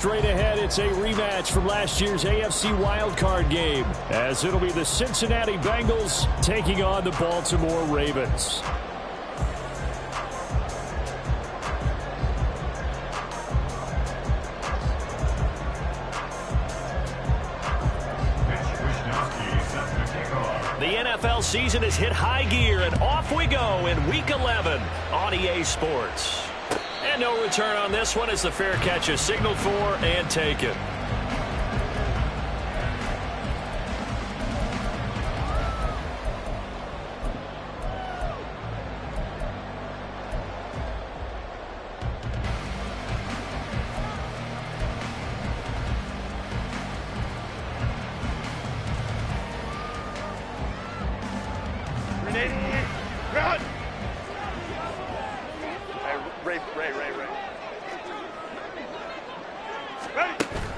Straight ahead, it's a rematch from last year's AFC wildcard game, as it'll be the Cincinnati Bengals taking on the Baltimore Ravens. The NFL season has hit high gear, and off we go in Week 11 on EA Sports. And no return on this one as the fair catch is signaled for and taken.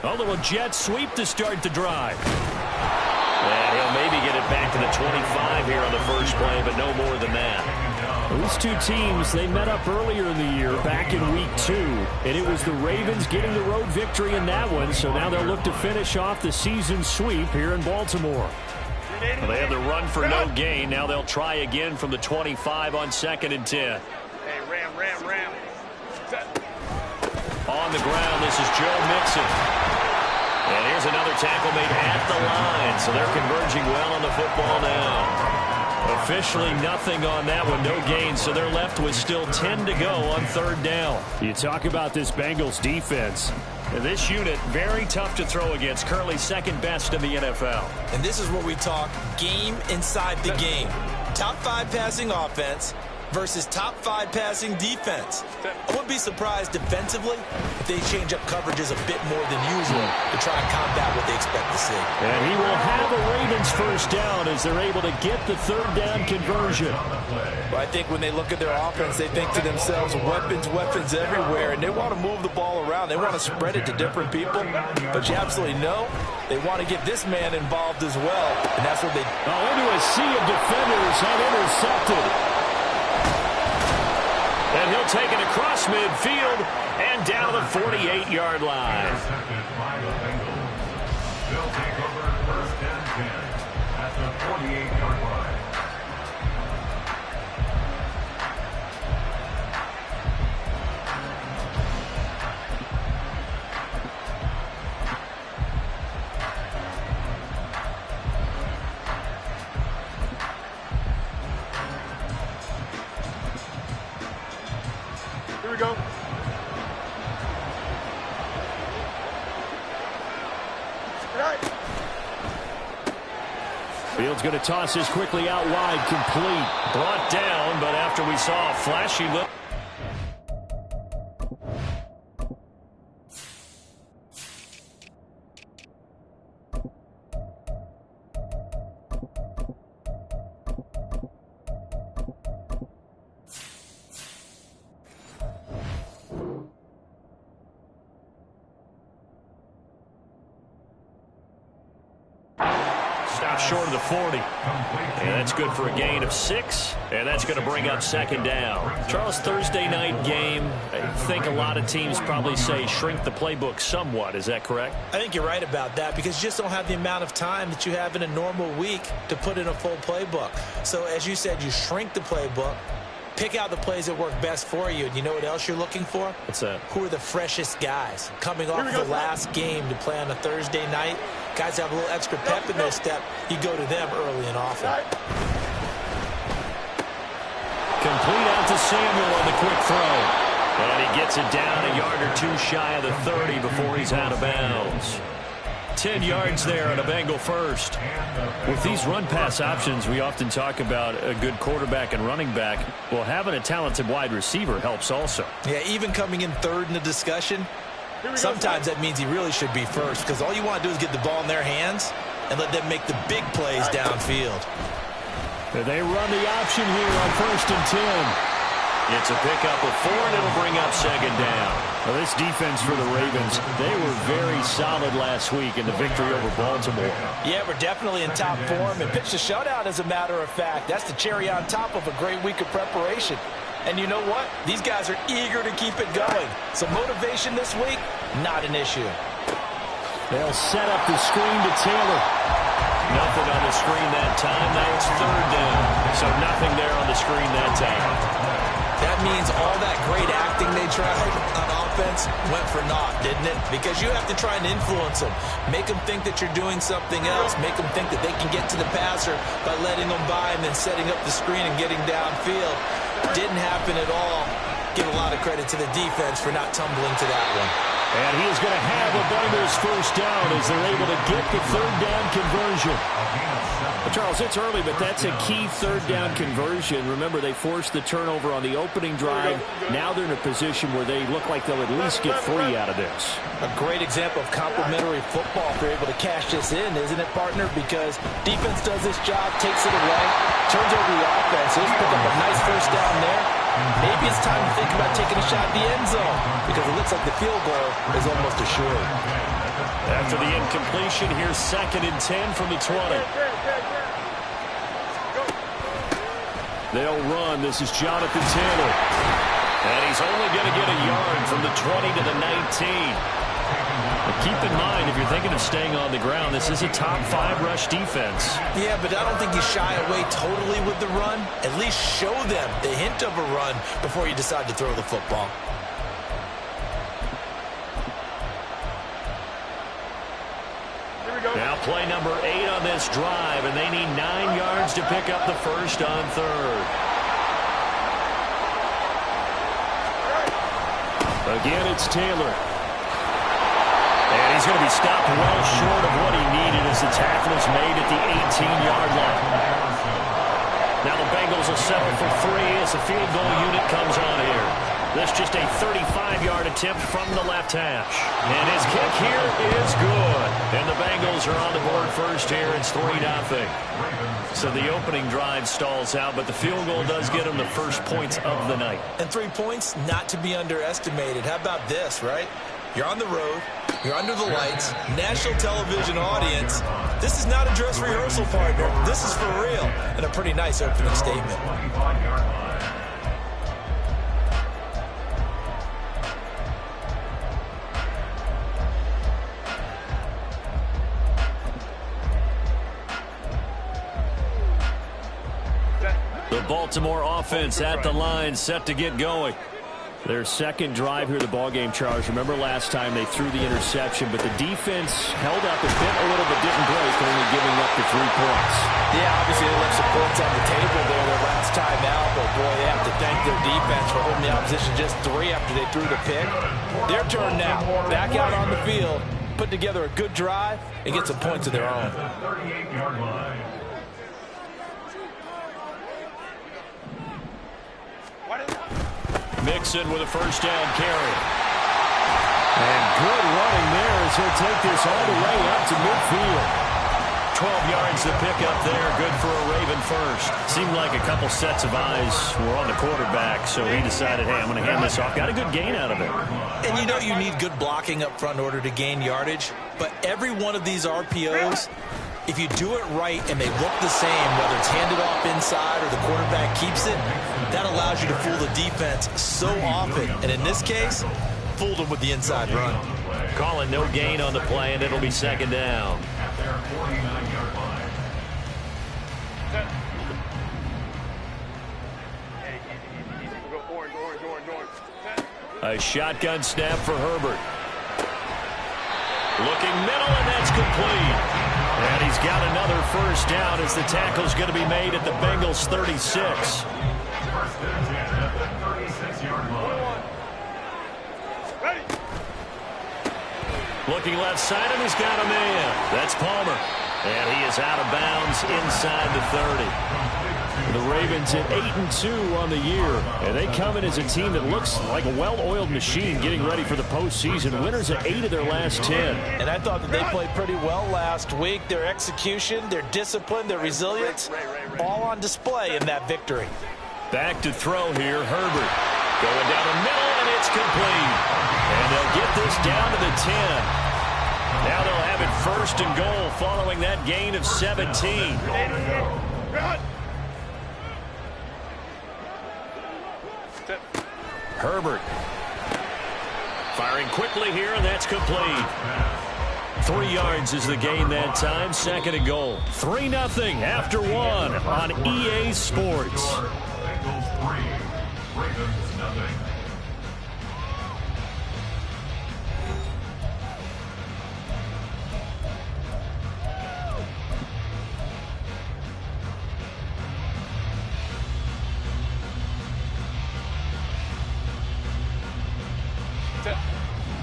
A little jet sweep to start the drive. And he'll maybe get it back to the 25 here on the first play, but no more than that. These two teams, they met up earlier in the year, back in Week 2, and it was the Ravens getting the road victory in that one, so now they'll look to finish off the season sweep here in Baltimore. Well, they had the run for no gain. Now they'll try again from the 25 on 2nd and 10. Hey, Ram. Set. On the ground, this is Joe Mixon. And here's another tackle made at the line, so they're converging well on the football now. Officially nothing on that one, no gain, so they're left with still 10 to go on 3rd down. You talk about this Bengals defense. This unit, very tough to throw against, currently 2nd best in the NFL. And this is where we talk game inside the game. Top 5 passing offense versus top 5 passing defense. I wouldn't be surprised defensively if they change up coverages a bit more than usual to try and combat what they expect to see. And he will have a Ravens first down as they're able to get the 3rd down conversion. Well, I think when they look at their offense, they think to themselves, weapons everywhere, and they want to move the ball around. They want to spread it to different people, but you absolutely know they want to get this man involved as well, and that's what they... Into a sea of defenders and intercepted. And he'll take it across midfield and down to the 48-yard line. They'll take over 1st and 10 at the 48-yard line. Here we go. Fields going to toss this quickly out wide, complete. Brought down, but after we saw a flashy look. Short of the 40. And that's good for a gain of 6. And that's going to bring up 2nd down. Charles, Thursday night game, I think a lot of teams probably say shrink the playbook somewhat. Is that correct? I think you're right about that because you just don't have the amount of time that you have in a normal week to put in a full playbook. So as you said, you shrink the playbook, pick out the plays that work best for you. And you know what else you're looking for? What's that? Who are the freshest guys coming off the last game to play on a Thursday night? Guys have a little extra pep in their step. You go to them early and often. Complete out to Samuel on the quick throw. And he gets it down a yard or 2 shy of the 30 before he's out of bounds. 10 yards there on a Bengal first. With these run-pass options, we often talk about a good quarterback and running back. Well, having a talented wide receiver helps also. Yeah, even coming in 3rd in the discussion, sometimes that means he really should be first because all you want to do is get the ball in their hands and let them make the big plays downfield. They run the option here on 1st and 10. It's a pickup of 4, and it'll bring up 2nd down. Well, this defense for the Ravens, they were very solid last week in the victory over Baltimore. Yeah, we're definitely in top form and pitched a shutout, as a matter of fact. That's the cherry on top of a great week of preparation. And you know what? These guys are eager to keep it going. So motivation this week, not an issue. They'll set up the screen to Taylor. Nothing on the screen that time. Now it's third down. So nothing there on the screen that time. That means all that great acting they tried on offense went for naught, didn't it? Because you have to try and influence them. Make them think that you're doing something else. Make them think that they can get to the passer by letting them by and then setting up the screen and getting downfield. Didn't happen at all. Give a lot of credit to the defense for not tumbling to that one. And he is going to have a Bengals first down as they're able to get the third down conversion. Well, Charles, it's early, but that's a key third down conversion. Remember, they forced the turnover on the opening drive. Now they're in a position where they look like they'll at least get 3 out of this. A great example of complementary football if they're able to cash this in, isn't it, partner? Because defense does this job, takes it away, turns over the offense. Let's pick up a nice first down there. Maybe it's time to think about taking a shot at the end zone because it looks like the field goal is almost assured. After the incompletion, here's 2nd and 10 from the 20. They'll run. This is Jonathan Taylor. And he's only going to get a yard from the 20 to the 19. But keep in mind, if you're thinking of staying on the ground, this is a top 5 rush defense. Yeah, but I don't think you shy away totally with the run. At least show them the hint of a run before you decide to throw the football. Now play number 8 on this drive, and they need 9 yards to pick up the first on third. Again, it's Taylor. And he's going to be stopped well short of what he needed as the tackle is made at the 18-yard line. Now the Bengals will settle for 3 as the field goal unit comes on here. This just a 35-yard attempt from the left hash. And his kick here is good. And the Bengals are on the board first here. It's 3-0. So the opening drive stalls out, but the field goal does get them the first points of the night. And 3 points, not to be underestimated. How about this, right? You're on the road. You're under the lights. National television audience. This is not a dress rehearsal, partner. This is for real. And a pretty nice opening statement. The Baltimore offense at the line, set to get going. Their second drive here, the ballgame, Charles. Remember last time they threw the interception, but the defense held up a bit a little, but didn't break, only giving up the 3 points. Yeah, obviously they left some points on the table there their last time out, but boy, they have to thank their defense for holding the opposition just 3 after they threw the pick. Their turn now. Back out on the field, put together a good drive, and get some points of their own. 38-yard line. Mixon with a first down carry. And good running there as he'll take this all the way up to midfield. 12 yards to pick up there. Good for a Raven first. Seemed like a couple sets of eyes were on the quarterback, so he decided, hey, I'm going to hand this off. Got a good gain out of it. And you know you need good blocking up front in order to gain yardage, but every one of these RPOs, if you do it right and they look the same, whether it's handed off inside or the quarterback keeps it, that allows you to fool the defense so often. And in this case, fooled them with the inside run. Calling no gain on the play, and it'll be second down. At their 49-yard line. Go orange. A shotgun snap for Herbert. Looking middle, and that's complete. And he's got another first down as the tackle's going to be made at the Bengals' 36. First and 10 at the 36-yard line. Ready. Looking left side, and he's got a man. That's Palmer. And he is out of bounds inside the 30. The Ravens at 8-2 on the year. And they come in as a team that looks like a well-oiled machine getting ready for the postseason. Winners at 8 of their last 10. And I thought that they played pretty well last week. Their execution, their discipline, their resilience, all on display in that victory. Back to throw here, Herbert. Going down the middle, and it's complete. And they'll get this down to the 10. Now they'll have it first and goal following that gain of 17. Herbert. Firing quickly here, and that's complete. 3 yards is the gain that time. 2nd and goal. 3-0 after 1 on EA Sports. Bengals 3, Ravens nothing.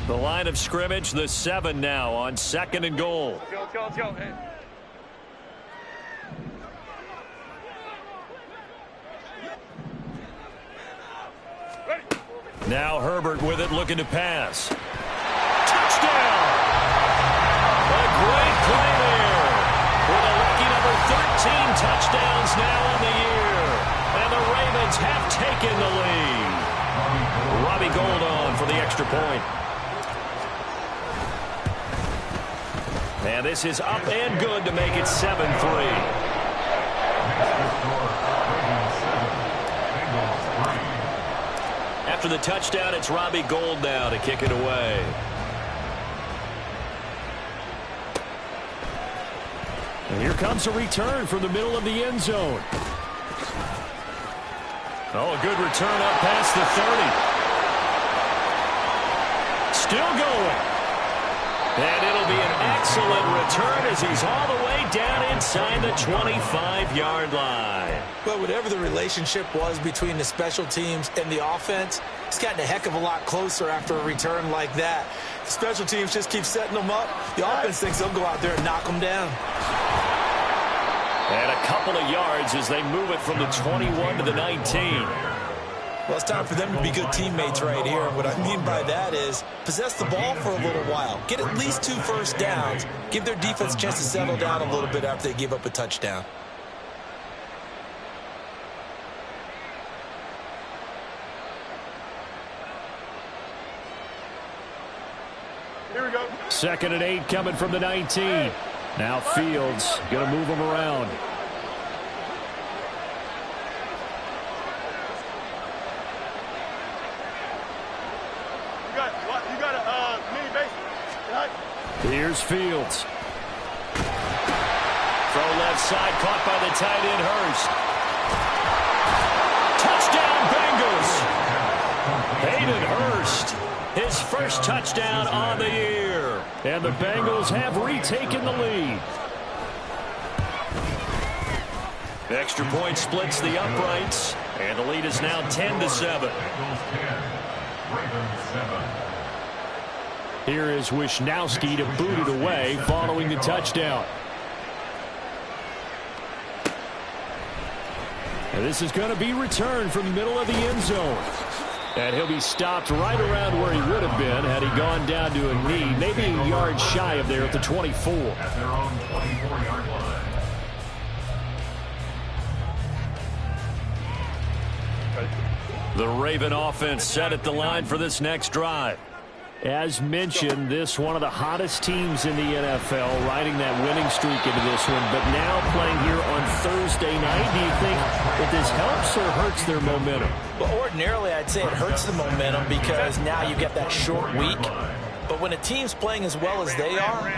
The line of scrimmage, the 7 now on 2nd and goal. Let's go, let's go. Hey. Ready. Now Herbert with it, looking to pass. Touchdown! A great play there. With a lucky number 13 touchdowns now on the year. And the Ravens have taken the lead. Robbie Gould on for the extra point. And this is up and good to make it 7-3. After the touchdown, it's Robbie Gould now to kick it away. And here comes a return from the middle of the end zone. Oh, a good return up past the 30. Still going. And it'll be an excellent return as he's all the way down inside the 25-yard line. But whatever the relationship was between the special teams and the offense, it's gotten a heck of a lot closer after a return like that. The special teams just keep setting them up. The offense thinks they'll go out there and knock them down. And a couple of yards as they move it from the 21 to the 19. Well, it's time for them to be good teammates right here. What I mean by that is possess the ball for a little while. Get at least 2 first downs. Give their defense a chance to settle down a little bit after they give up a touchdown. Here we go. 2nd and 8 coming from the 19. Now Fields going to move him around. You got a mini base. Here's Fields. Throw left side, caught by the tight end Hurst. Touchdown Bengals. Hayden Hurst, his first touchdown on the year. And the Bengals have retaken the lead. The extra point splits the uprights, and the lead is now 10-7. Here is Wisnowski to boot it away following the touchdown. And this is going to be returned from the middle of the end zone. And he'll be stopped right around where he would have been had he gone down to a knee, maybe a yard shy of there at the 24. At their own 24-yard line. The Raven offense set at the line for this next drive. As mentioned, this one of the hottest teams in the NFL, riding that winning streak into this one, but now playing here on Thursday night. Do you think that this helps or hurts their momentum? Well, ordinarily, I'd say it hurts the momentum because now you get that short week. But when a team's playing as well as they are,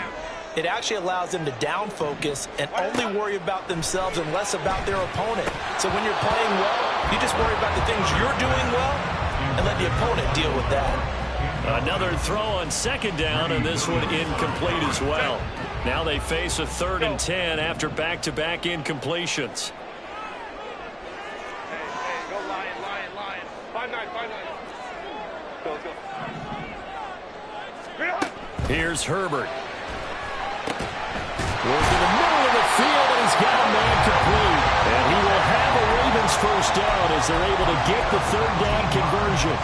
it actually allows them to down focus and only worry about themselves and less about their opponent. So when you're playing well, you just worry about the things you're doing well and let the opponent deal with that. Another throw on 2nd down, and this one incomplete as well. Now they face a 3rd and 10 after back-to-back incompletions. Hey, go Lion. 5-9. Go. Here's Herbert. Goes to the middle of the field, and he's got a man complete. And he will have a Ravens first down as they're able to get the 3rd down conversion.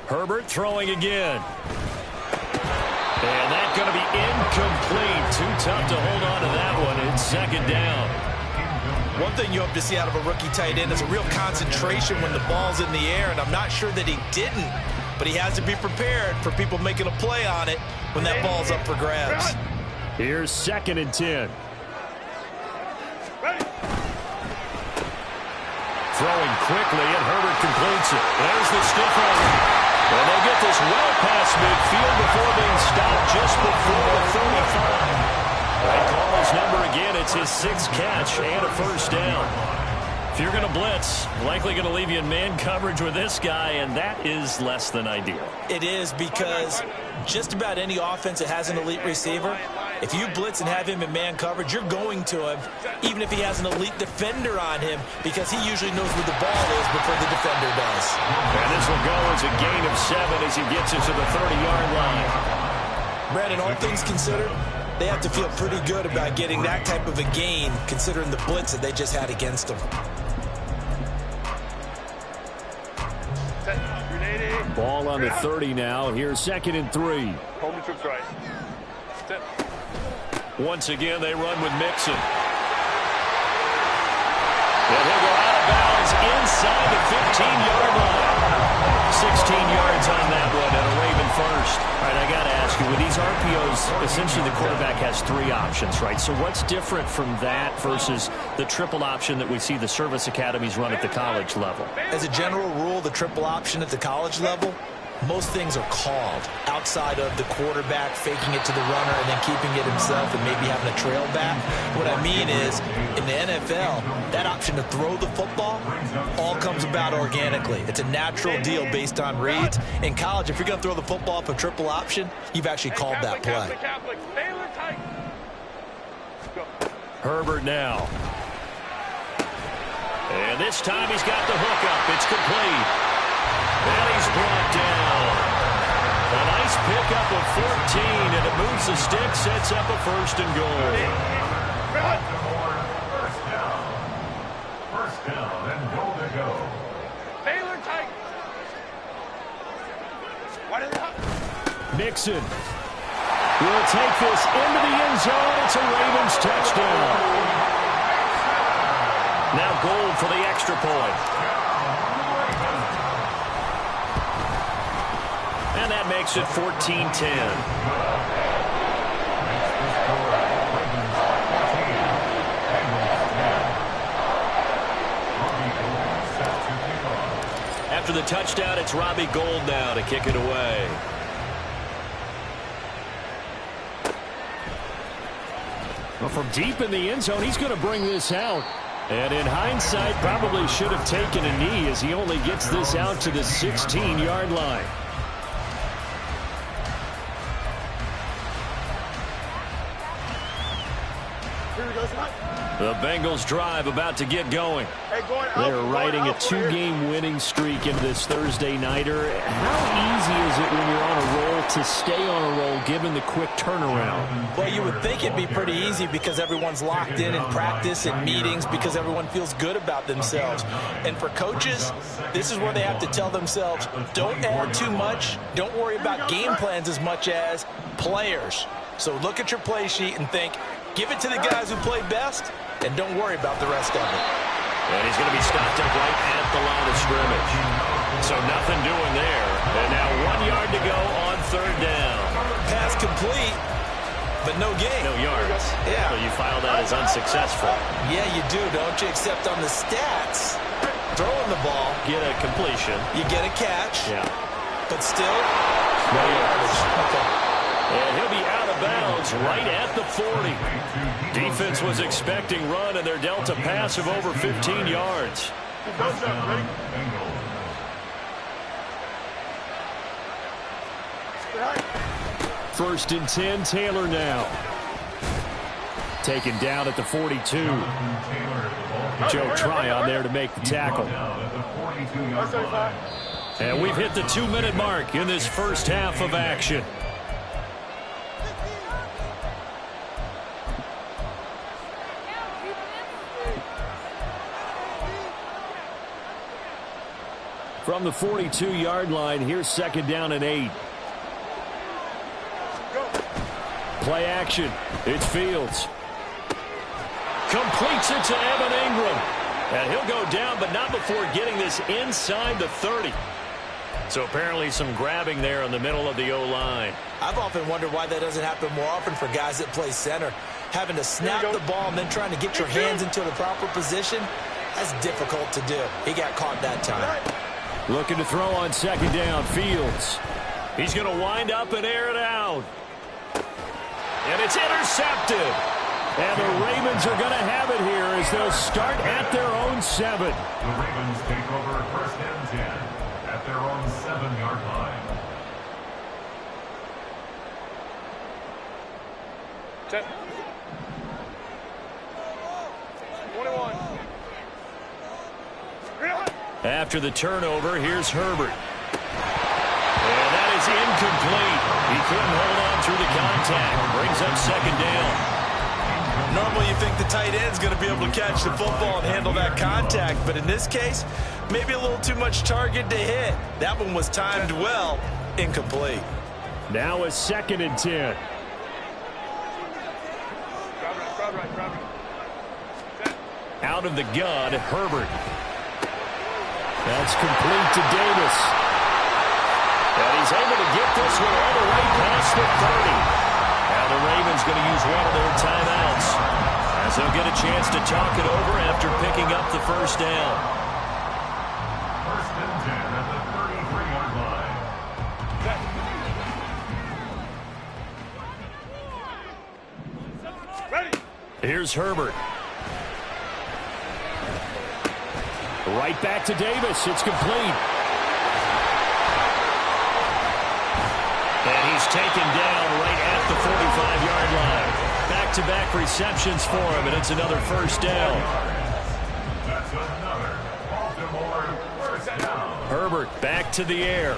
Herbert throwing again. And that's going to be incomplete. Too tough to hold on to that one. It's 2nd down. One thing you hope to see out of a rookie tight end is a real concentration when the ball's in the air, and I'm not sure that he didn't but he has to be prepared for people making a play on it when that ball's up for grabs. Here's 2nd and 10. Throwing quickly, and Herbert completes it. There's the stiff arm. And they get this well past midfield before being stopped just before the 35. They call his number again. It's his 6th catch and a first down. If you're going to blitz, likely going to leave you in man coverage with this guy, and that is less than ideal. It is, because just about any offense that has an elite receiver, if you blitz and have him in man coverage, you're going to him, even if he has an elite defender on him, because he usually knows where the ball is before the defender does. And this will go as a gain of 7 as he gets it to the 30-yard line. Brandon, all things considered, they have to feel pretty good about getting that type of a gain, considering the blitz that they just had against them. Ball on the 30 now. Here's 2nd and 3. Home trips right. Set. Once again, they run with Mixon. And he'll go out of bounds inside the 15-yard line. 16 yards on that one, and a Raven first. All right, I got to ask you, with these RPOs, essentially the quarterback has 3 options, right? So what's different from that versus the triple option that we see the service academies run at the college level? As a general rule, the triple option at the college level, most things are called outside of the quarterback faking it to the runner and then keeping it himself and maybe having a trail back. What I mean is, in the NFL, that option to throw the football all comes about organically. It's a natural deal based on reads. In college, if you're going to throw the football up a triple option, you've actually called that play. Herbert now. And this time he's got the hook up. It's complete. And he's brought down. A nice pickup of 14, and it moves the stick, sets up a 1st and goal. First down and goal to go. Baylor tight. Mixon will take this into the end zone. It's a Ravens touchdown. Now goal for the extra point. And that makes it 14-10. After the touchdown, it's Robbie Gould now to kick it away. Well, from deep in the end zone, he's going to bring this out. And in hindsight, probably should have taken a knee as he only gets this out to the 16-yard line. The Bengals drive about to get going. They're riding a 2-game winning streak into this Thursday nighter. How easy is it when you're on a roll to stay on a roll given the quick turnaround? Well, you would think it'd be pretty easy because everyone's locked in practice and meetings because everyone feels good about themselves. And for coaches, this is where they have to tell themselves, don't add too much. Don't worry about game plans as much as players. So look at your play sheet and think, give it to the guys who play best, and don't worry about the rest of it. And he's going to be stopped up right at the line of scrimmage. So nothing doing there. And now 1 yard to go on 3rd down. Pass complete, but no gain. No yards. Yeah. So you file that as unsuccessful. Yeah, you do, don't you? Except on the stats, throwing the ball, Get a completion. you get a catch, Yeah. but still, no yardage. Okay. And he'll be out of bounds right at the 40. Defense was expecting run, and they're dealt a pass of over 15 yards. First and 10, Taylor now. Taken down at the 42. Joe Tryon there to make the tackle. And we've hit the 2-minute mark in this first half of action. From the 42-yard line, here's 2nd down and 8. Play action. It's Fields. Completes it to Evan Ingram. And he'll go down, but not before getting this inside the 30. So apparently some grabbing there in the middle of the O-line. I've often wondered why that doesn't happen more often for guys that play center. Having to snap the ball and then trying to get your hands into the proper position, that's difficult to do. He got caught that time. Looking to throw on second down. Fields. He's going to wind up and air it out. And it's intercepted. And the Ravens are going to have it here as they'll start at their own 7. The Ravens take over first and 10 at their own 7-yard line. 10. 21. After the turnover, here's Herbert. And that is incomplete. He couldn't hold on through the contact. Brings up second down. Normally you think the tight end's going to be able to catch the football and handle that contact, but in this case, maybe a little too much target to hit. That one was timed well, incomplete. Now a 2nd and 10. Out of the gun, Herbert. That's complete to Davis. And he's able to get this one all the way past the 30. Now the Ravens going to use one of their timeouts as they'll get a chance to talk it over after picking up the first down. First and 10 at the 33-yard line. Ready. Here's Herbert. Right back to Davis. It's complete. And he's taken down right at the 45-yard line. Back-to-back receptions for him, and it's another first down. That's another Baltimore first down. Herbert back to the air.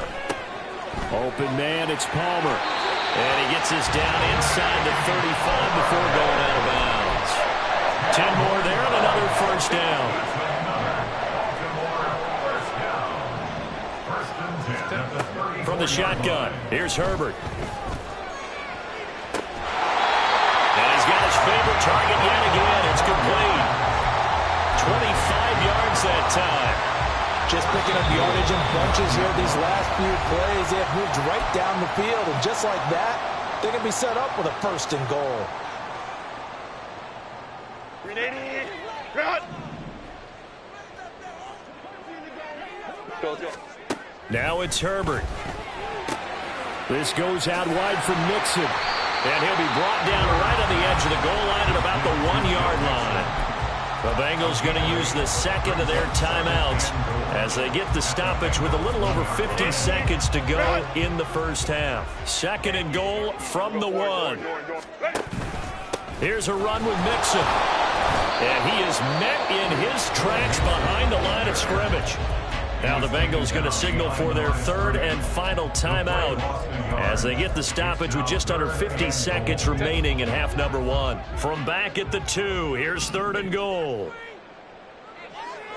Open man, it's Palmer. And he gets us down inside the 35 before going out of bounds. 10 more there and another first down. From the shotgun, here's Herbert. And he's got his favorite target yet again. It's complete. 25 yards that time. Just picking up yardage in bunches here these last few plays. They have moved right down the field, and just like that, they can be set up with a 1st and goal. 380. Run. Go, let's go. Now it's Herbert. This goes out wide from Mixon. And he'll be brought down right on the edge of the goal line at about the 1-yard line. The Bengals going to use the 2nd of their timeouts as they get the stoppage with a little over 50 seconds to go in the first half. 2nd and goal from the 1. Here's a run with Mixon. And he is met in his tracks behind the line of scrimmage. Now the Bengals going to signal for their 3rd and final timeout as they get the stoppage with just under 50 seconds remaining in half number 1. From back at the 2, here's 3rd and goal.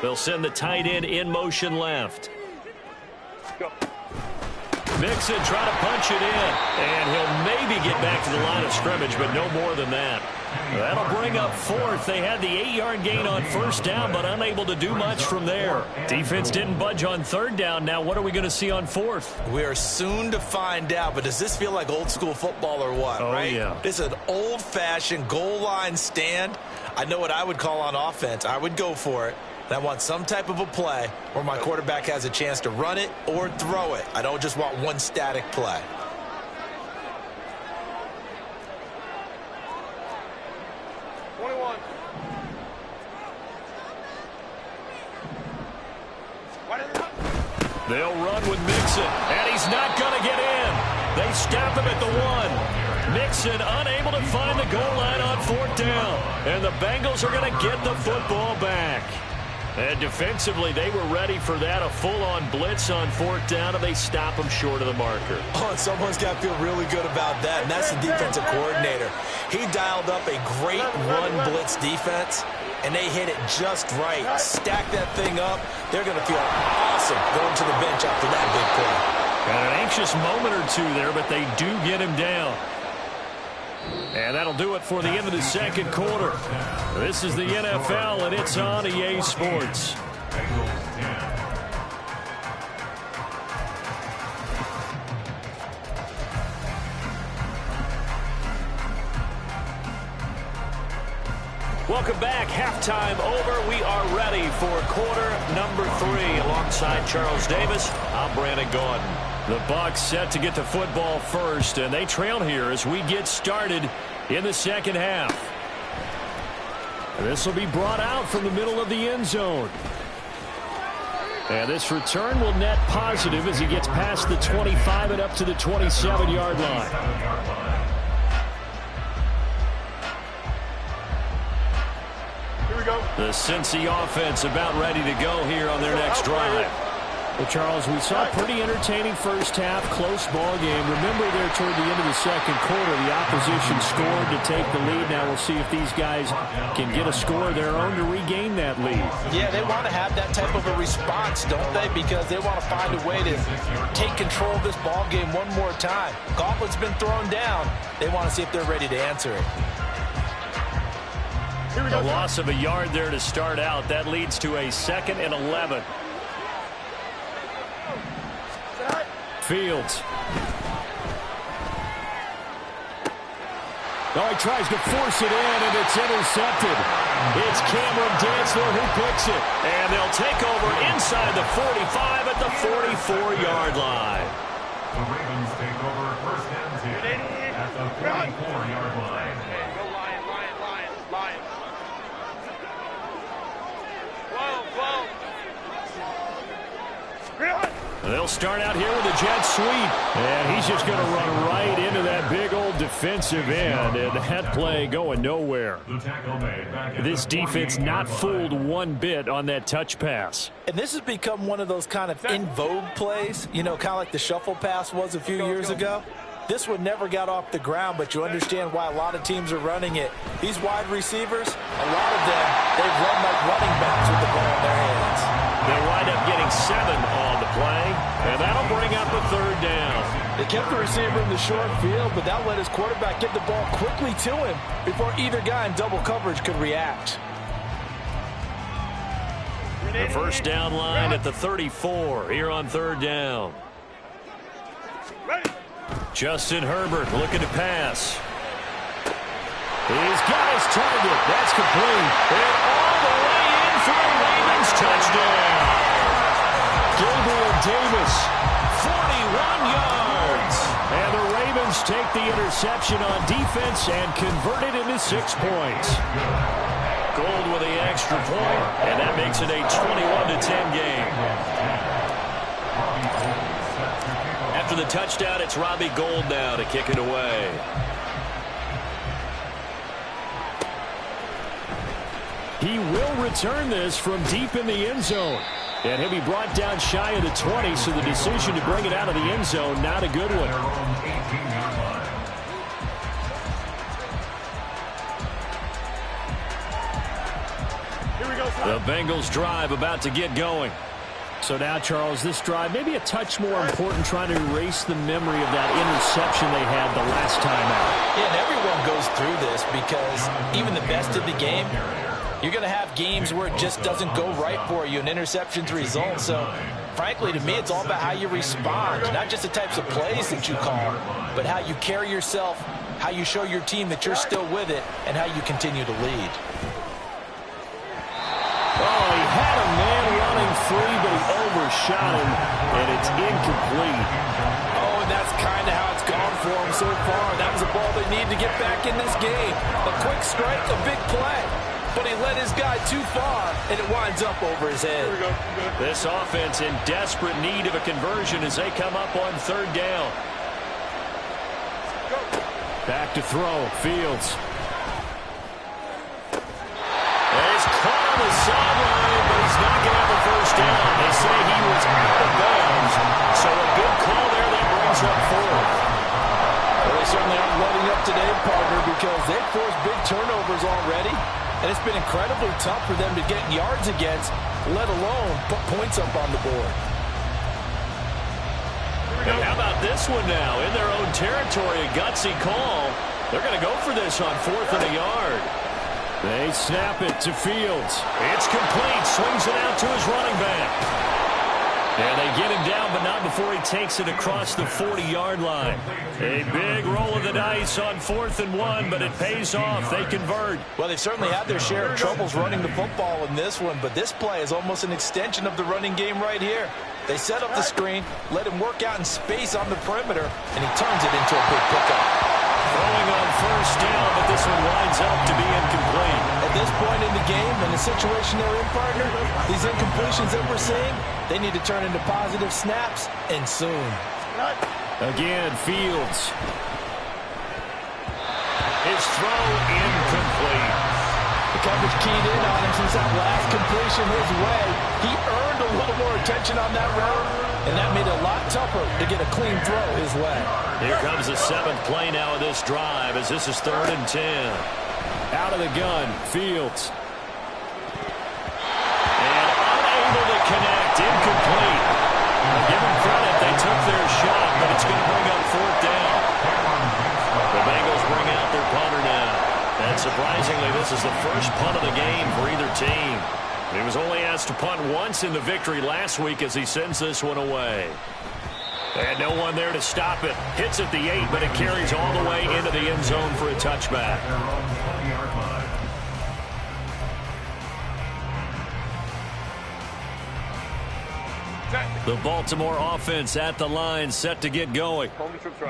They'll send the tight end in motion left. Go. Mixon trying to punch it in, and he'll maybe get back to the line of scrimmage, but no more than that. That'll bring up 4th. They had the 8-yard gain on first down, but unable to do much from there. Defense didn't budge on 3rd down. Now what are we going to see on 4th? We are soon to find out, but does this feel like old school football or what, right? Yeah. This is an old-fashioned goal line stand. I know what I would call on offense. I would go for it. And I want some type of a play where my quarterback has a chance to run it or throw it. I don't just want one static play. They'll run with Mixon, and he's not going to get in. They stop him at the 1. Mixon unable to find the goal line on 4th down. And the Bengals are going to get the football back. And defensively, they were ready for that, a full-on blitz on 4th down, and they stop him short of the marker. Oh, and someone's got to feel really good about that, and that's the defensive coordinator. He dialed up a great run blitz defense, and they hit it just right. Stack that thing up. They're going to feel awesome going to the bench after that big play. Got an anxious moment or two there, but they do get him down. And that'll do it for the end of the second quarter. This is the NFL, and it's on EA Sports. Welcome back. Halftime over. We are ready for quarter number 3. Alongside Charles Davis, I'm Brandon Gordon. The Bucs set to get the football first, and they trail here as we get started in the second half. This will be brought out from the middle of the end zone. And this return will net positive as he gets past the 25 and up to the 27-yard line. The Cincy offense about ready to go here on their next drive. Well, Charles, we saw a pretty entertaining first half, close ball game. Remember there toward the end of the second quarter, the opposition scored to take the lead. Now we'll see if these guys can get a score of their own to regain that lead. Yeah, they want to have that type of a response, don't they? Because they want to find a way to take control of this ball game one more time. Gauntlet's been thrown down. They want to see if they're ready to answer it. A loss of a yard there to start out. That leads to a 2nd and 11. Fields. Oh, he tries to force it in, and it's intercepted. It's Cameron Dantzler who picks it. And they'll take over inside the 45 at the 44-yard line. The Ravens take over 1st and 10 at the 44-yard line. Go Lion, Lion, Lion, Lion. Whoa. They'll start out here with a jet sweep. And he's just going to run right into that big old defensive end. And that play going nowhere. This defense not fooled one bit on that touch pass. And this has become one of those kind of in vogue plays, you know, kind of like the shuffle pass was a few years ago. This one never got off the ground, but you understand why a lot of teams are running it. These wide receivers, a lot of them, they've run like running backs with the ball in their hands. They wind up getting 7 on the play, and that'll bring up a 3rd down. They kept the receiver in the short field, but that let his quarterback get the ball quickly to him before either guy in double coverage could react. The first down line at the 34 here on 3rd down. Justin Herbert looking to pass. He's got his target. That's complete. And all the way in for a Ravens touchdown. Gabriel Davis, 41 yards. And the Ravens take the interception on defense and convert it into 6 points. Gold with the extra point, and that makes it a 21-10 game. After the touchdown, it's Robbie Gould now to kick it away. He will return this from deep in the end zone. And he'll be brought down shy of the 20, so the decision to bring it out of the end zone, not a good one. The Bengals drive about to get going. So now, Charles, this drive maybe a touch more important, trying to erase the memory of that interception they had the last time out. Yeah, and everyone goes through this because even the best of the game, you're going to have games where it just doesn't go right for you, and interceptions result. So, frankly, to me, it's all about how you respond, not just the types of plays that you call, but how you carry yourself, how you show your team that you're still with it, and how you continue to lead. Oh, he had a man running free, but he overshot him, and it's incomplete. Oh, and that's kind of how it's gone for him so far. That was a ball they need to get back in this game. A quick strike, a big play. But he led his guy too far, and it winds up over his head. This offense in desperate need of a conversion as they come up on 3rd down. Back to throw, Fields. He's caught on the sideline, but he's not going to have a first down. They say he was out of bounds, so a good call there that brings up 4th. Well, they certainly aren't letting up today, partner, because they've forced big turnovers already. And it's been incredibly tough for them to get yards against, let alone put points up on the board. And how about this one now? In their own territory, a gutsy call. They're going to go for this on 4th and a yard. They snap it to Fields. It's complete. Swings it out to his running back. And they get him down, but not before he takes it across the 40-yard line. A big roll of the dice on 4th and 1, but it pays off. They convert. Well, they've certainly had their share of troubles running the football in this one, but this play is almost an extension of the running game right here. They set up the screen, let him work out in space on the perimeter, and he turns it into a big pickup. Throwing on 1st down, but this one winds up to be incomplete. At this point in the game, in the situation they're in, partner, these incompletions that we're seeing, they need to turn into positive snaps, and soon. Again, Fields. His throw incomplete. The coverage keyed in on him since that last completion his way. He earned a little more attention on that route, and that made it a lot tougher to get a clean throw his way. Here comes the 7th play now of this drive as this is 3rd and 10. Out of the gun, Fields. And unable to connect, incomplete. I'll give them credit, they took their shot, but it's going to bring up 4th down. The Bengals bring out their punter now. And surprisingly, this is the first punt of the game for either team. He was only asked to punt once in the victory last week as he sends this one away. And no one there to stop it. Hits at the 8, but it carries all the way into the end zone for a touchback. The Baltimore offense at the line, set to get going.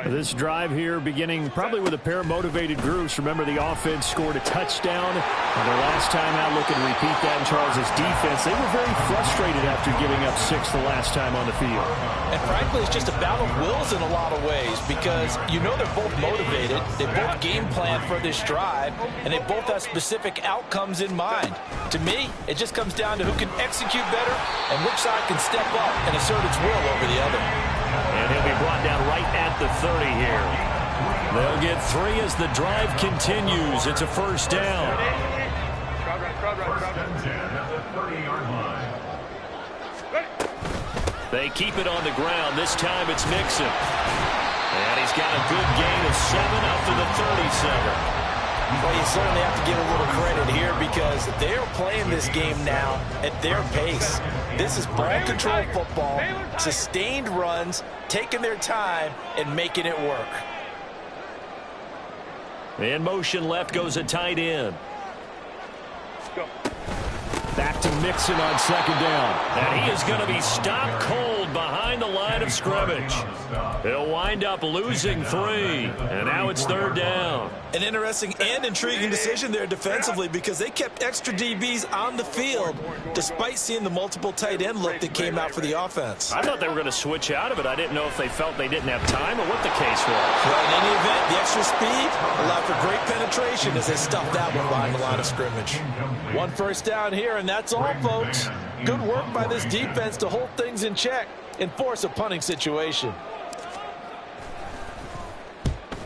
This drive here beginning probably with a pair of motivated groups. Remember, the offense scored a touchdown. And their last time out, looking to repeat that in Charles' defense. They were very frustrated after giving up 6 the last time on the field. And frankly, it's just a battle of wills in a lot of ways because you know they're both motivated. They both game plan for this drive, and they both have specific outcomes in mind. To me, it just comes down to who can execute better and which side can step up and assert its will over the other. And he'll be brought down right at the 30 here. They'll get 3 as the drive continues. It's a 1st down. First and 10 at the 30-yard line. They keep it on the ground. This time it's Mixon. And he's got a good gain of 7 up to the 37. Well, you certainly have to give a little credit here because they're playing this game now at their pace. This is ball control football, sustained runs, taking their time, and making it work. In motion left goes a tight end. Back to Mixon on 2nd down. And he is going to be stopped cold behind the line of scrimmage. He'll wind up losing 3. And now it's 3rd down. An interesting and intriguing decision there defensively because they kept extra DBs on the field despite seeing the multiple tight end look that came out for the offense. I thought they were going to switch out of it. I didn't know if they felt they didn't have time or what the case was. Well, in any event, the extra speed allowed for great penetration as they stuffed that one behind the line of scrimmage. 1 1st down here, and that's all, folks. Good work by this defense to hold things in check and force a punting situation.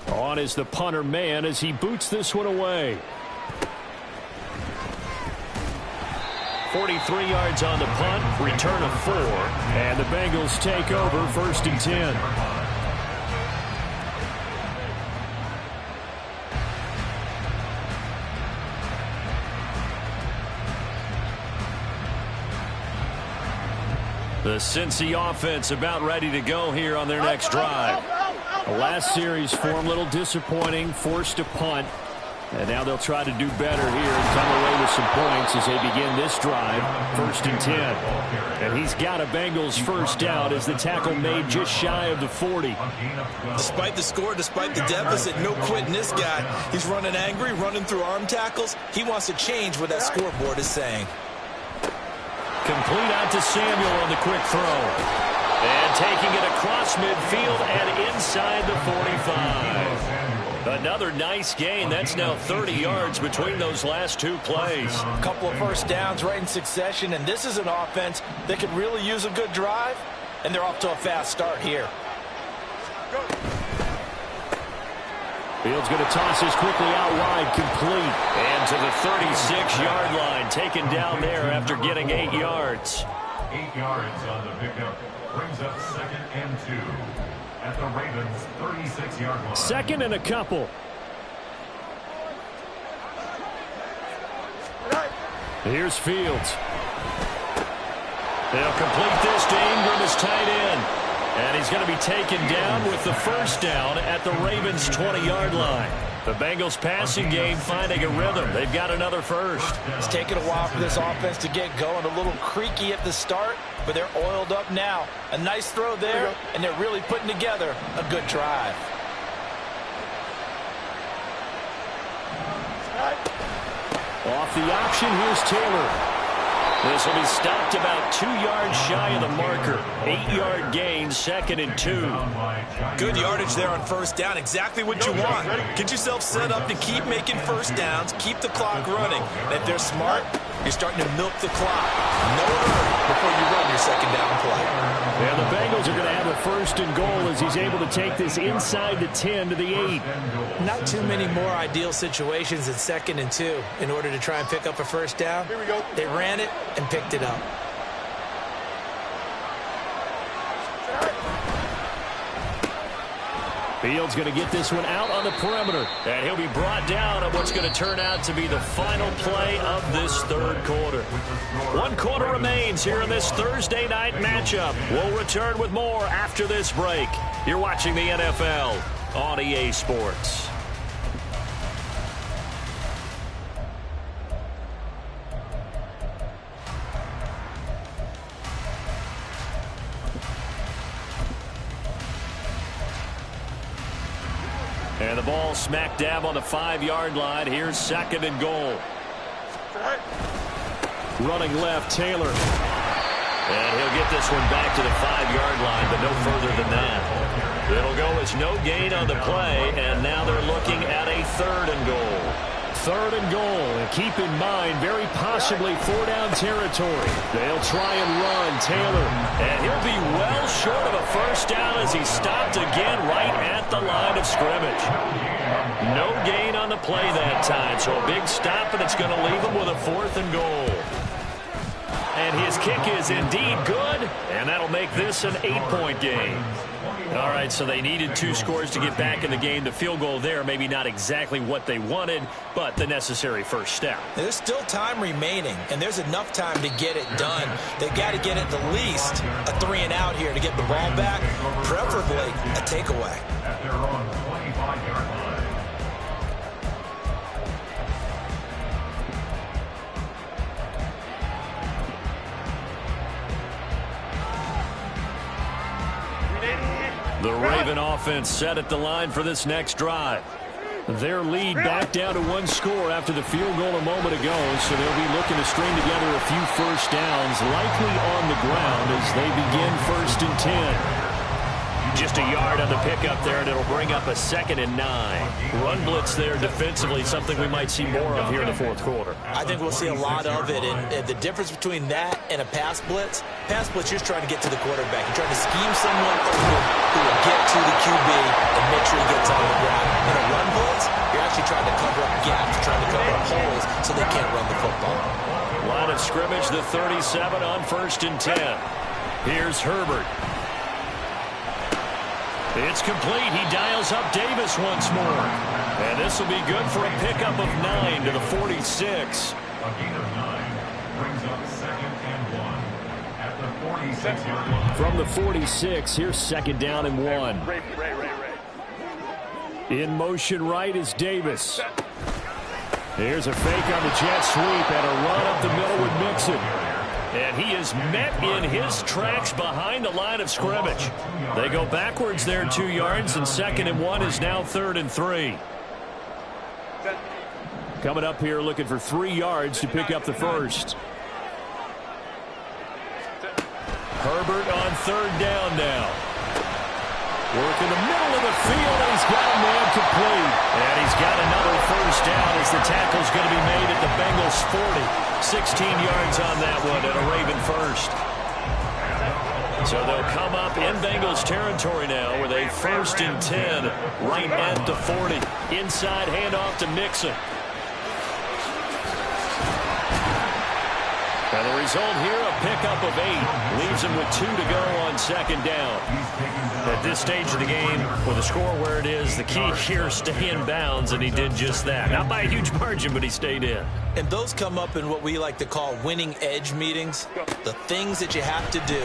On is the punter man as he boots this one away. 43 yards on the punt, return of 4, and the Bengals take over 1st and 10. The Cincy offense about ready to go here on their next drive. The last series for them, a little disappointing, forced to punt. And now they'll try to do better here and come away with some points as they begin this drive, 1st and 10. And he's got a Bengals 1st down as the tackle made just shy of the 40. Despite the score, despite the deficit, no quitting this guy. He's running angry, running through arm tackles. He wants to change what that scoreboard is saying. Complete out to Samuel on the quick throw. And taking it across midfield and inside the 45. Another nice gain. That's now 30 yards between those last 2 plays. A couple of 1st downs right in succession, and this is an offense that could really use a good drive, and they're off to a fast start here. Fields going to toss this quickly out wide, complete. And to the 36-yard line, taken down there after getting 8 yards. 8 yards on the pickup brings up 2nd and 2 at the Ravens' 36-yard line. 2nd and a couple. Here's Fields. They'll complete this to Ingram as tight end. And he's going to be taken down with the first down at the Ravens' 20-yard line. The Bengals passing game finding a rhythm. They've got another first. It's taken a while for this offense to get going. A little creaky at the start, but they're oiled up now. A nice throw there, and they're really putting together a good drive. Off the option, here's Taylor. This will be stopped about 2 yards shy of the marker. 8-yard gain, 2nd and 2. Good yardage there on first down. Exactly what you want. Get yourself set up to keep making first downs, keep the clock running. And if they're smart, you're starting to milk the clock. No hurry before you run your second down play. And the Bengals are going to have a 1st and goal as he's able to take this inside the 10 to the 8. Not too many more ideal situations in 2nd and 2 in order to try and pick up a first down. Here we go. They ran it and picked it up. Fields going to get this one out on the perimeter. And he'll be brought down on what's going to turn out to be the final play of this 3rd quarter. 1 quarter remains here in this Thursday night matchup. We'll return with more after this break. You're watching the NFL on EA Sports. And the ball smack dab on the 5-yard line. Here's 2nd and goal. Running left, Taylor. And he'll get this one back to the 5-yard line, but no further than that. It'll go as no gain on the play, and now they're looking at a 3rd and goal. 3rd and goal, and keep in mind, very possibly 4-down territory. They'll try and run Taylor, and he'll be well short of a first down as he's stopped again right at the line of scrimmage. No gain on the play that time, so a big stop, and it's going to leave him with a 4th and goal. And his kick is indeed good, and that'll make this an 8-point game. All right, so they needed 2 scores to get back in the game. The field goal there, maybe not exactly what they wanted, but the necessary first step. There's still time remaining, and there's enough time to get it done. They've got to get at the least a 3-and-out here to get the ball back, preferably a takeaway. At their own 25-yard line. The Raven offense set at the line for this next drive. Their lead back down to 1 score after the field goal a moment ago, so they'll be looking to string together a few first downs, likely on the ground as they begin 1st and 10. Just a yard on the pickup there, and it'll bring up a 2nd and 9. Run blitz there defensively, something we might see more of here in the 4th quarter. I think we'll see a lot of it, and the difference between that and a pass blitz, you're just trying to get to the quarterback. You're trying to scheme someone open who will get to the QB and make sure he gets on the ground. In a run blitz, you're actually trying to cover up gaps, trying to cover up holes so they can't run the football. Line of scrimmage, the 37 on 1st and 10. Here's Herbert. It's complete. He dials up Davis once more. And this will be good for a pickup of 9 to the 46. A gain of 9 brings up 2nd and 1 at the 46-yard line. From the 46, here's 2nd down and 1. In motion right is Davis. Here's a fake on the jet sweep and a run up the middle with Mixon. And he is met in his tracks behind the line of scrimmage. They go backwards there 2 yards, and 2nd and 1 is now 3rd and 3. Coming up here looking for 3 yards to pick up the first. Herbert on 3rd down now. Work in the middle of the field, and he's got a man complete. And he's got another first down as the tackle's going to be made at the Bengals 40. 16 yards on that one and a Raven first. So they'll come up in Bengals territory now with a 1st and 10 right at the 40. Inside handoff to Mixon. And the result here, a pickup of 8. Leaves him with 2 to go on second down. At this stage of the game, with the score where it is, the key here is stay in bounds, and he did just that. Not by a huge margin, but he stayed in. And those come up in what we like to call winning edge meetings. The things that you have to do,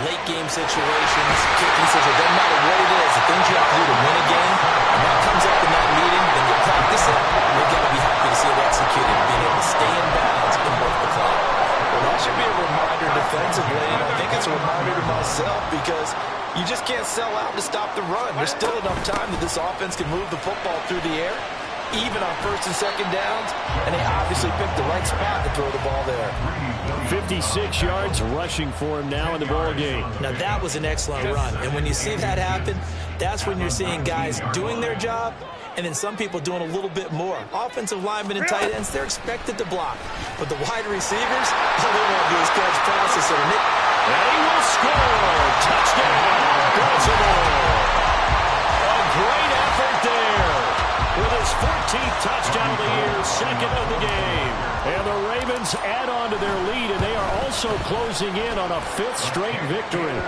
late game situations, kicking situations, doesn't matter what it is, the things you have to do to win a game, and that comes up in that meeting, then you practice it, and you're going to be happy to see it executed, being able to stay in bounds and work the clock. Well, that should be a reminder defensively, and I think it's a reminder to myself because you just can't sell out to stop the run. There's still enough time that this offense can move the football through the air, even on first and second downs, and they obviously picked the right spot to throw the ball there. 56 yards rushing for him now in the ball game. Now, that was an excellent run, and when you see that happen, that's when you're seeing guys doing their job, and then some people doing a little bit more. Offensive linemen and tight ends, they're expected to block. But the wide receivers, all they want to do is catch passes. So and he will score. Touchdown, Baltimore. A great effort there. With his 14th touchdown of the year, second of the game. And the Ravens add on to their lead, and they are also closing in on a 5th straight victory.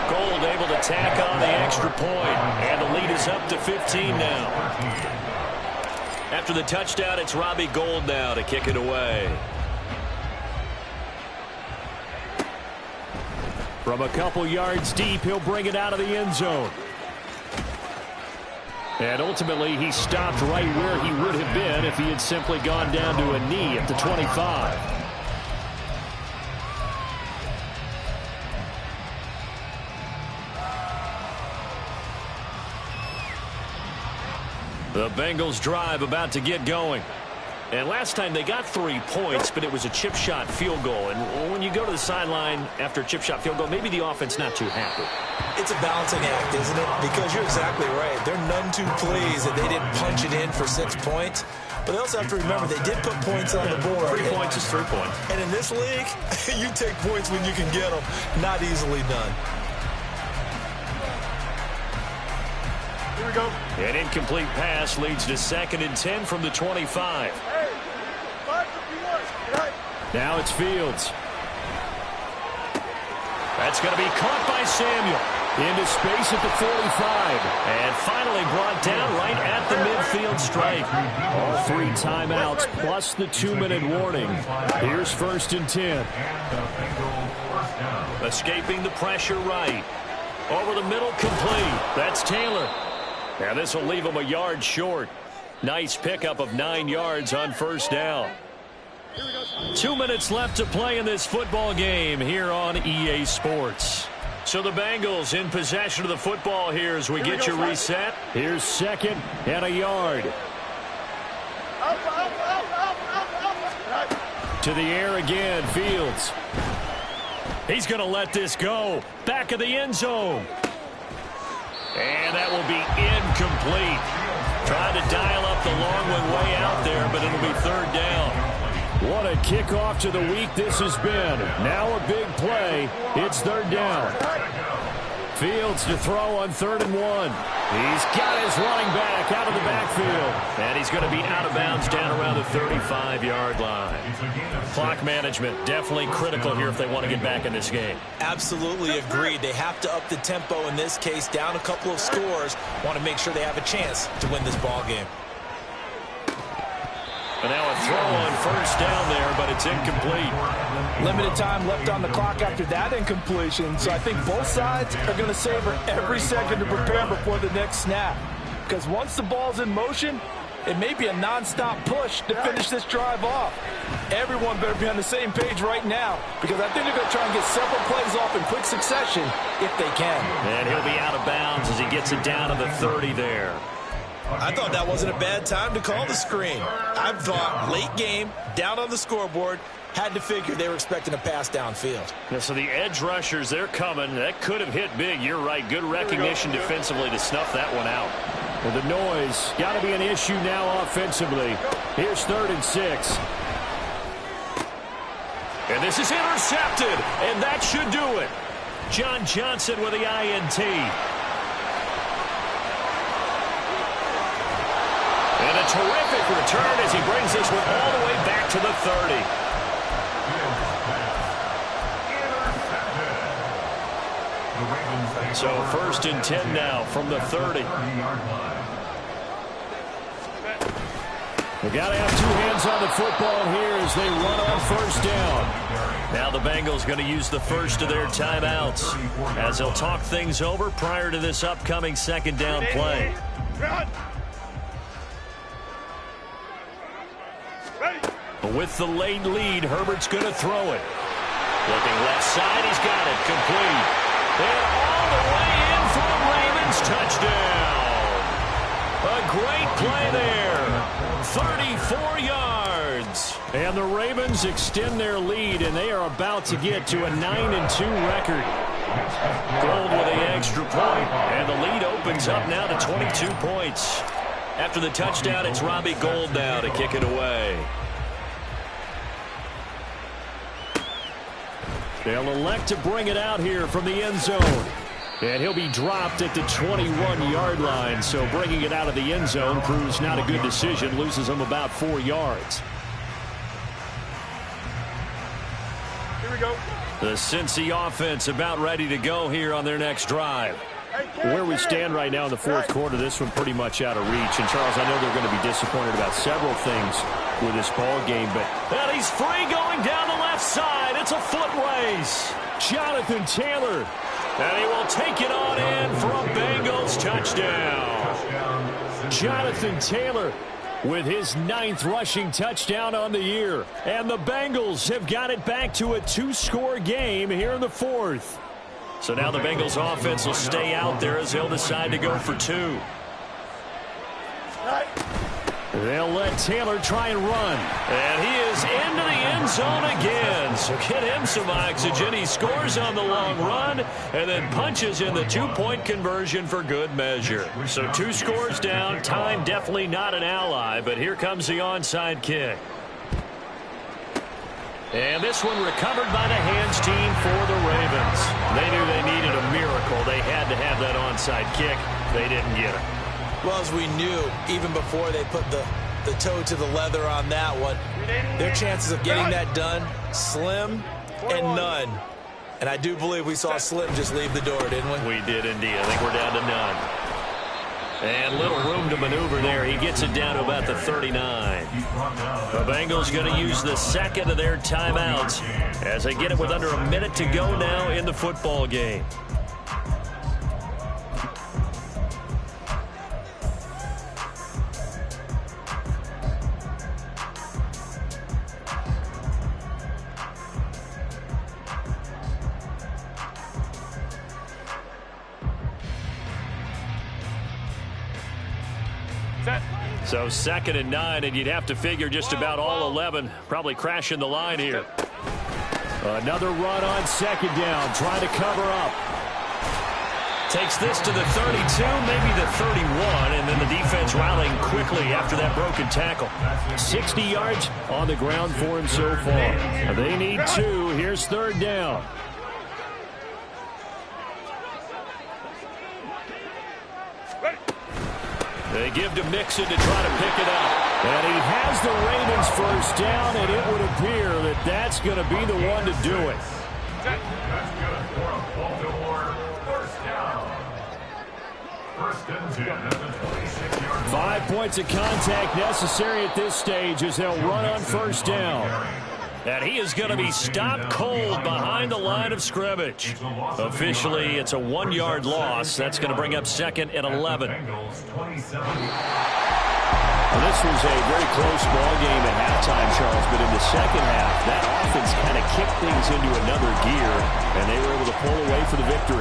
Gold able to tack on the extra point, and the lead is up to 15 now. After the touchdown, it's Robbie Gould now to kick it away. From a couple yards deep, he'll bring it out of the end zone. And ultimately, he stopped right where he would have been if he had simply gone down to a knee at the 25. The Bengals drive about to get going. And last time they got 3 points, but it was a chip shot field goal. And when you go to the sideline after a chip shot field goal, maybe the offense not too happy. It's a balancing act, isn't it? Because you're exactly right. They're none too pleased that they didn't punch it in for 6 points. But they also have to remember they did put points on the board. 3 points is 3 points. And in this league, you take points when you can get them. Not easily done. Here we go. An incomplete pass leads to 2nd and 10 from the 25. Now it's Fields. That's going to be caught by Samuel. Into space at the 45. And finally brought down right at the midfield stripe. All 3 timeouts plus the 2-minute warning. Here's 1st and 10. Escaping the pressure right. Over the middle, complete. That's Taylor. And this will leave him a yard short. Nice pickup of 9 yards on 1st down. 2 minutes left to play in this football game here on EA Sports. So the Bengals in possession of the football here as we get you reset. Here's 2nd and a yard. To the air again, Fields. He's going to let this go. Back of the end zone. And that will be incomplete. Trying to dial up the long one way out there, but it'll be 3rd down. What a kickoff to the week this has been. Now a big play. It's 3rd down. Fields to throw on 3rd and 1. He's got his running back out of the backfield. And he's going to be out of bounds down around the 35-yard line. Clock management definitely critical here if they want to get back in this game. Absolutely agreed. They have to up the tempo in this case, down a couple of scores. Want to make sure they have a chance to win this ball game. And now a throw on 1st down there, but it's incomplete. Limited time left on the clock after that incompletion, so I think both sides are going to savor every second to prepare before the next snap. Because once the ball's in motion, it may be a non-stop push to finish this drive off. Everyone better be on the same page right now, because I think they're going to try and get several plays off in quick succession if they can. And he'll be out of bounds as he gets it down to the 30 there. I thought that wasn't a bad time to call the screen. I thought late game, down on the scoreboard, had to figure they were expecting a pass downfield. Yeah, so the edge rushers, they're coming. That could have hit big. You're right. Good recognition defensively to snuff that one out. Well, the noise got to be an issue now offensively. Here's 3rd and 6. And this is intercepted, and that should do it. John Johnson with the INT. And a terrific return as he brings this one all the way back to the 30. So 1st and 10 now from the 30. They got to have two hands on the football here as they run on 1st down. Now the Bengals going to use the first of their timeouts as they'll talk things over prior to this upcoming 2nd down play. With the late lead, Herbert's going to throw it. Looking left side, he's got it. Complete. And all the way in for the Ravens. Touchdown. A great play there. 34 yards. And the Ravens extend their lead, and they are about to get to a 9-2 record. Gold with the extra point, and the lead opens up now to 22 points. After the touchdown, it's Robbie Gould now to kick it away. They'll elect to bring it out here from the end zone. And he'll be dropped at the 21-yard line. So bringing it out of the end zone proves not a good decision. Loses him about 4 yards. Here we go. The Cincy offense about ready to go here on their next drive. Where we stand right now in the 4th quarter, this one pretty much out of reach. And, Charles, I know they're going to be disappointed about several things with this ball game, but... And he's free going down the left side. It's a foot race. Jonathan Taylor. And he will take it on in for a Bengals touchdown. Jonathan Taylor with his 9th rushing touchdown on the year. And the Bengals have got it back to a 2-score game here in the 4th. So now the Bengals offense will stay out there as they'll decide to go for 2. They'll let Taylor try and run. And he is into the end zone again. So get him some oxygen. He scores on the long run and then punches in the 2-point conversion for good measure. So 2 scores down. Time definitely not an ally, but here comes the onside kick. And this one recovered by the hands team for the Ravens. They knew they needed a miracle. They had to have that onside kick. They didn't get it. Well, as we knew, even before they put the toe to the leather on that one, their chances of getting that done, slim and none. And I do believe we saw Slim just leave the door, didn't we? We did indeed. I think we're down to none. And little room to maneuver there. He gets it down to about the 39. The Bengals going to use the 2nd of their timeouts as they get it with under a minute to go now in the football game. So 2nd and 9, and you'd have to figure just about all 11 probably crashing the line here. Another run on 2nd down, trying to cover up. Takes this to the 32, maybe the 31, and then the defense rallying quickly after that broken tackle. 60 yards on the ground for him so far. They need 2. Here's 3rd down. They give to Mixon to try to pick it up. And he has the Ravens 1st down, and it would appear that that's going to be the one to do it. That's good for a Baltimore 1st down. 1st and 10 at the 26-yard line. 5 points of contact necessary at this stage as they'll run on 1st down. And he is going to be stopped cold behind the line of scrimmage. Officially, it's a 1-yard loss. That's going to bring up 2nd and 11. Well, this was a very close ball game at halftime, Charles, but in the 2nd half, that offense kind of kicked things into another gear, and they were able to pull away for the victory.